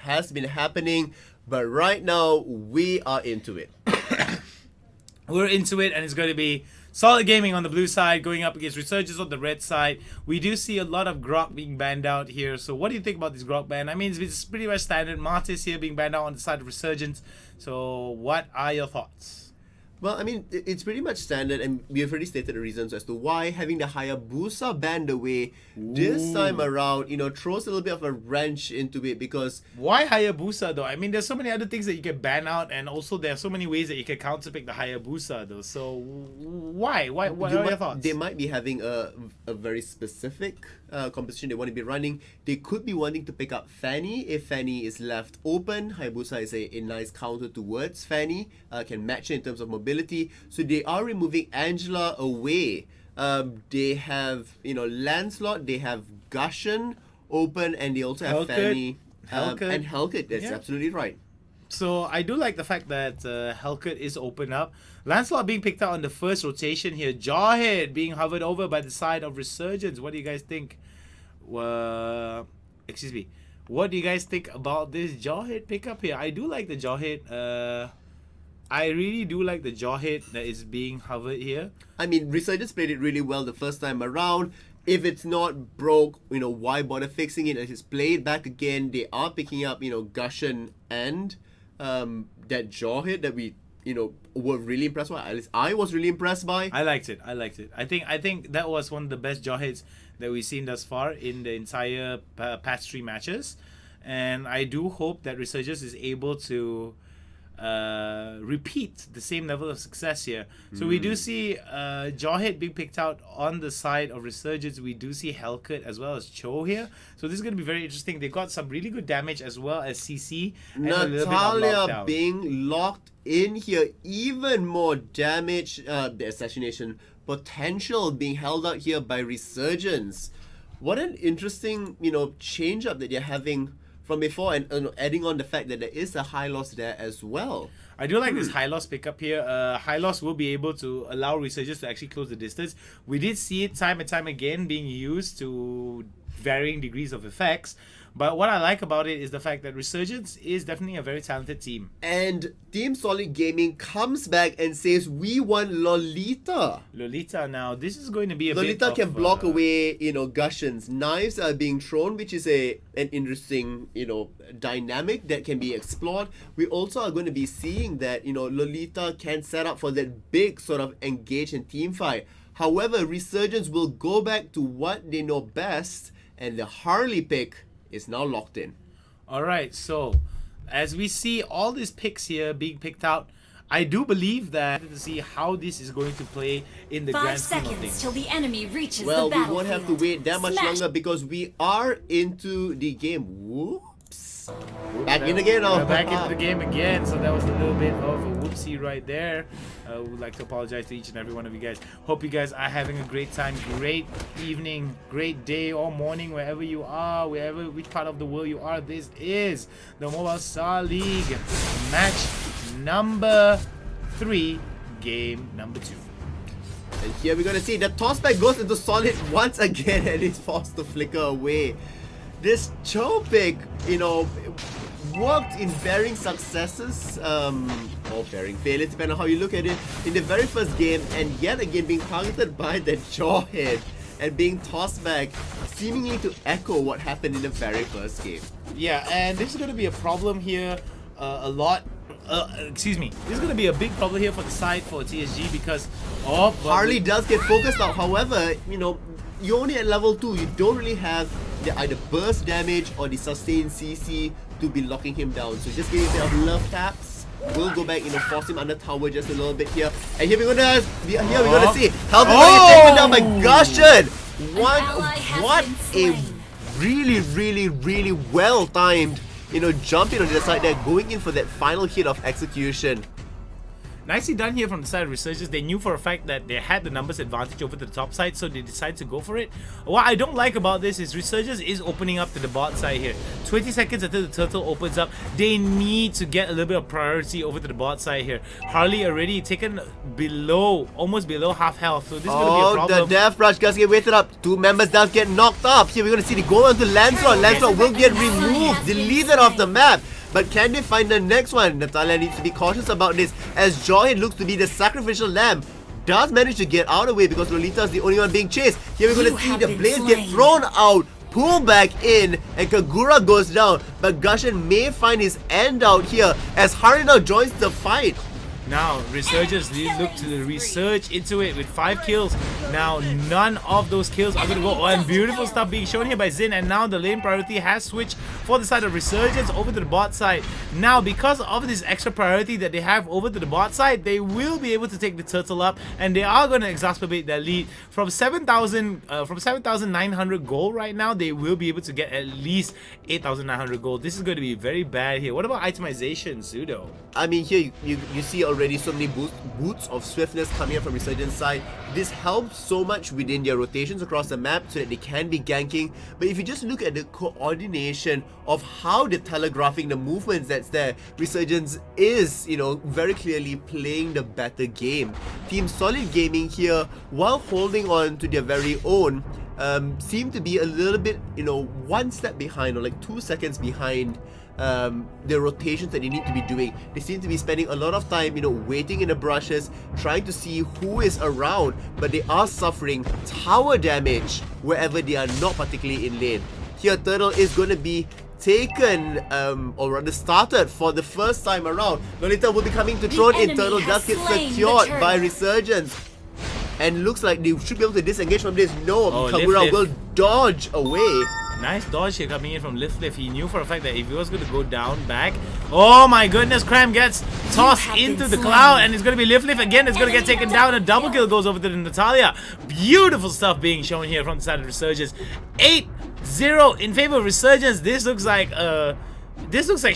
has been happening, but right now we are into it. We're into it, and it's going to be Solid Gaming on the blue side going up against Resurgence on the red side. We do see a lot of Grok being banned out here. So what do you think about this Grok ban? I mean, it's pretty much standard. Martis here being banned out on the side of Resurgence. So what are your thoughts? Well, I mean, it's pretty much standard, and we have already stated the reasons as to why having the Hayabusa banned away this time around, throws a little bit of a wrench into it because... Why Hayabusa though? I mean, there's so many other things that you can ban out, and also there are so many ways that you can counterpick the Hayabusa though. So why? What are your thoughts? They might be having a very specific composition they want to be running. They could be wanting to pick up Fanny if Fanny is left open. Hayabusa is a nice counter towards Fanny, can match it in terms of mobility. So they are removing Angela away. They have Lancelot, they have Gusion open, and they also have Fanny and Hellcat. That's absolutely right. So I do like the fact that Hellcat is open up. Lancelot being picked out on the first rotation here. Jawhead being hovered over by the side of Resurgence. What do you guys think? Excuse me. What do you guys think about this Jawhead pickup here? I do like the Jawhead. I really do like the Jawhead that is being hovered here. I mean, Resurgence played it really well the first time around. If it's not broke, why bother fixing it? As it's played back again, they are picking up, Gusion and that Jawhead that we, were really impressed by. At least I was really impressed by. I liked it. I think that was one of the best Jawheads that we've seen thus far in the entire past 3 matches. And I do hope that Resurgence is able to repeat the same level of success here. So we do see Jawhead being picked out on the side of Resurgence. We do see Hellcat as well as Chou here. So this is going to be very interesting. They got some really good damage as well as CC. And Natalia being locked in here. Even more damage. The assassination potential being held out here by Resurgence. What an interesting, change up that they're having from before, and adding on the fact that there is a high loss there as well. I do like this high loss pickup here. High loss will be able to allow Resurgence to actually close the distance. We did see it time and time again being used to varying degrees of effects. But what I like about it is the fact that Resurgence is definitely a very talented team. And Team Solid Gaming comes back and says, we want Lolita. Lolita now, this is going to be a Lolita bit can of, block away, Gusion's knives are being thrown, which is an interesting, dynamic that can be explored. We also are going to be seeing that, Lolita can set up for that big sort of engage and team fight. However, Resurgence will go back to what they know best, and the Harley pick is now locked in. Alright, so as we see all these picks here being picked out, I do believe that to see how this is going to play in the grand scheme of things. 5 seconds till the enemy reaches the battlefield. battlefield. We won't have to wait that much longer because we are into the game. Whoops. Back in the game now. We're back into the game again, so that was a little bit of a whoopsie right there. We would like to apologize to each and every one of you guys. Hope you guys are having a great time, great evening, great day or morning, wherever you are, which part of the world you are. This is the Mobile Star League match number 3, game number 2. And here we're going to see the tossback goes into Solid once again and is forced to flicker away. This Chou pick, worked in varying successes, or varying failures, depending on how you look at it, in the very first game, and yet again being targeted by the Jawhead and being tossed back, seemingly to echo what happened in the very first game. Yeah, and this is going to be a problem here this is going to be a big problem here for the side for TSG because Harley does get focused out. However, you're only at level 2. You don't really have the either burst damage or the sustained CC to be locking him down. So just giving a bit of love taps. We'll go back, force him under tower just a little bit here. And here we're gonna see how we're taken down by Gusion. What a really well timed, jumping on the other side there, going in for that final hit of execution. Nicely done here from the side of Resurgence. They knew for a fact that they had the numbers advantage over to the top side, so they decided to go for it. What I don't like about this is Resurgence is opening up to the bot side here. 20 seconds until the turtle opens up. They need to get a little bit of priority over to the bot side here. Harley already taken below, almost below half health, so this is going to be a problem. The Death Rush guys get weighted up. 2 members down get knocked up. Here we're going to see the go on to Lancelot. Lancelot will get removed, deleted off the map. But can they find the next one? Natalia needs to be cautious about this, as Jawhead looks to be the sacrificial lamb. Does manage to get out of the way because Lolita is the only one being chased. Here we're going to see the blades get thrown out, pull back in, and Kagura goes down. But Gusion may find his end out here as Hari now joins the fight. Now, Resurgence look to resurge into it with 5 kills. Now, none of those kills are going to go. Oh, and beautiful stuff being shown here by Xin. And now the lane priority has switched for the side of Resurgence over to the bot side. Now, because of this extra priority that they have over to the bot side, they will be able to take the turtle up. And they are going to exacerbate their lead. From 7,900 gold right now, they will be able to get at least 8,900 gold. This is going to be very bad here. What about itemization, Pseudo? I mean, here you see already so many boots of swiftness coming up from Resurgence side. This helps so much within their rotations across the map so that they can be ganking. But if you just look at the coordination of how they're telegraphing the movements that's there, Resurgence is, you know, very clearly playing the better game. Team Solid Gaming here, while holding on to their very own, seem to be a little bit, you know, 1 step behind or like 2 seconds behind the rotations that they need to be doing. They seem to be spending a lot of time, you know, waiting in the brushes, trying to see who is around, but they are suffering tower damage wherever they are not particularly in lane. Here, Turtle is going to be taken, or rather started for the first time around. Lolita will be coming to throw in. Turtle does get secured by Resurgence. And looks like they should be able to disengage from this. No, Kagura will dodge away. Nice dodge here coming in from Lift. He knew for a fact that if he was going to go down back, oh my goodness, Cram gets tossed into the cloud, and it's going to be Lift again. It's going to get taken down. A double kill goes over to Natalia. Beautiful stuff being shown here from the side of Resurgence. 8-0 in favor of Resurgence. This looks like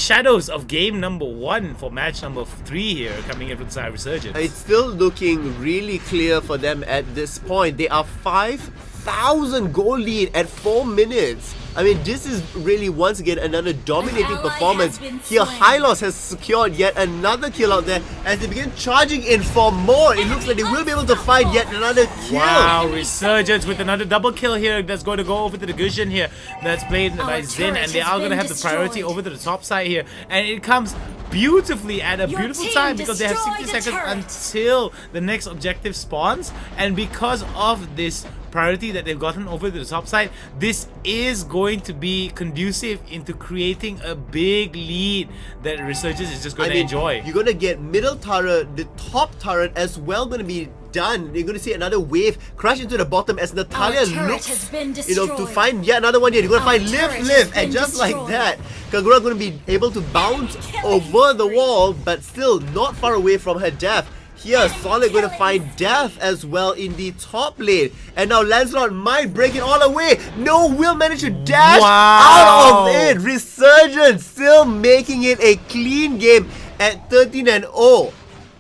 shadows of game number 1 for match number 3 here coming in from the side of Resurgence. It's still looking really clear for them at this point. They are 5,000 goal lead at 4 minutes. I mean, this is really once again another dominating performance. Here, Hylos has secured yet another kill out there as they begin charging in for more. It looks like they will be able to find yet another kill. Wow, Resurgence with another double kill here that's going to go over to the Guison here. That's played by Xin, and they are going to have the priority over to the top side here. And it comes beautifully at a beautiful time because they have 60 seconds until the next objective spawns. And because of this priority that they've gotten over to the top side, this is going to be conducive into creating a big lead that Resurgence is just going to enjoy. You're going to get middle turret, the top turret as well going to be done. You're going to see another wave crash into the bottom as Natalia looks, you know, to find yet another one here. You're going to find Lift, and just like that, Kagura going to be able to bounce over the wall, but still not far away from her death. Here, Solid going to find death as well in the top lane. And now Lancelot might break it all away. No, will manage to dash out of it. Resurgence still making it a clean game at 13-0.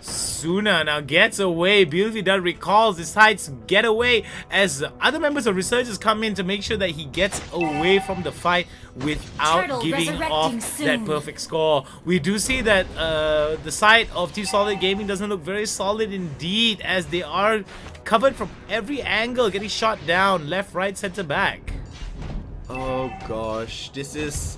Tsuna now gets away. Beautifully done. Recalls, decides to get away as other members of Resurgence come in to make sure that he gets away from the fight without giving off that perfect score. We do see that the side of Team Solid Gaming doesn't look very solid indeed, as they are covered from every angle, getting shot down, left, right, center, back. Oh gosh, this is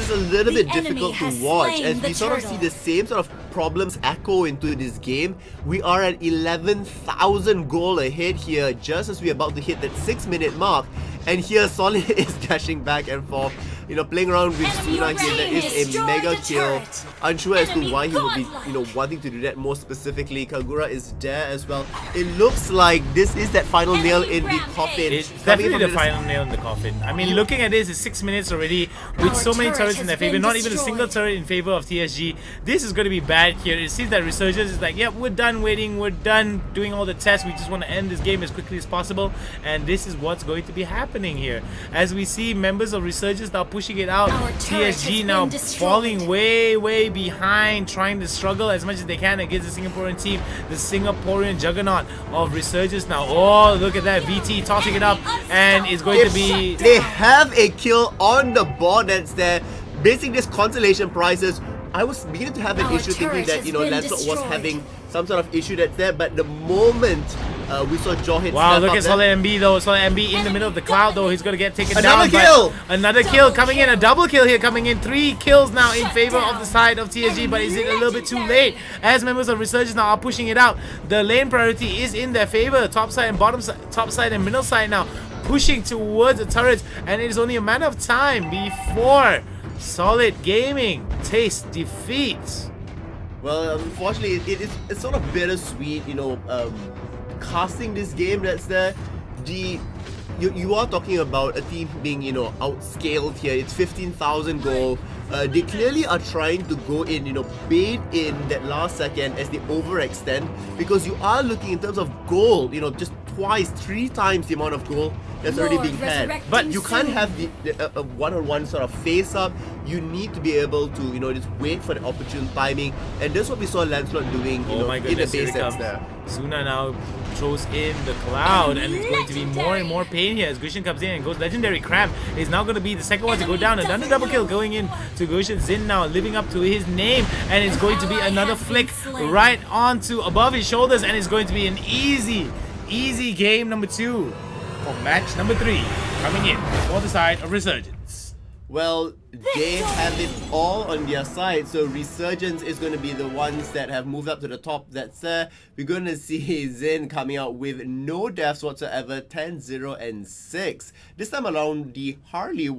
a little bit difficult to watch as we sort of see the same sort of problems echo into this game. We are at 11,000 goal ahead here just as we're about to hit that 6-minute mark, and here Solid is dashing back and forth, you know, playing around with Tsuna here. That is a mega kill. Unsure as to why he would be, you know, wanting to do that more specifically. Kagura is there as well. It looks like this is that final nail in the coffin. It's definitely the final nail in the coffin. I mean, looking at this, it's 6 minutes already with so many turrets in their favor. Not even a single turret in favor of TSG. This is going to be bad here. It seems that Resurgence is like, yep, we're done waiting. We're done doing all the tests. We just want to end this game as quickly as possible. And this is what's going to be happening here. As we see members of Resurgence now pushing pushing it out. Our turret TSG has now been destroyed. falling way behind, trying to struggle as much as they can against the Singaporean team. The Singaporean juggernaut of Resurgence now. Oh, look at that. VT tossing it up, and it's going to be... They have a kill on the board that's there. Basically, this consolation prizes. I was beginning to have an Our issue thinking turret that, has you know, been Lancelot was destroyed. having some sort of issue that's there, but the moment we saw Jawhead Wow, step look up at there, SolidMB though. SolidMB in the middle of the cloud though. He's going to get taken Another down. kill! But another kill coming in. A double kill here coming in. 3 kills now in favor of the side of TSG. But is it a little bit too late? As members of Resurgence now are pushing it out. The lane priority is in their favor. Top side and bottom side, top side and middle side now pushing towards the turrets. And it is only a matter of time before Solid Gaming tastes defeat. well, unfortunately, it's sort of bittersweet, you know, casting this game that's there. You are talking about a team being, you know, outscaled here. It's 15,000 gold. They clearly are trying to go in, you know, bait in that last second as they overextend, because you are looking in terms of gold, you know, just twice, 3 times the amount of gold that's already Lord, being had. resurrecting But you can't soon. have the one-on-one sort of face-up. You need to be able to, you know, just wait for the opportune timing, and that's what we saw Lancelot doing, you Oh know, my in the goodness, here base it that's comes. there. Tsuna now throws in the cloud, and it's going to be more and more pain here as Guison comes in and goes legendary. Cram is now going to be the second one to go down. Another double kill going in to Guison. Zin now living up to his name, and it's going to be another flick right onto above his shoulders, and it's going to be an easy game number 2 for match number 3 coming in for the side of Resurgence. Well, they have it all on their side, so Resurgence is going to be the ones that have moved up to the top. That's we're going to see Zin coming out with no deaths whatsoever, 10-0 and 6. This time around, the Harley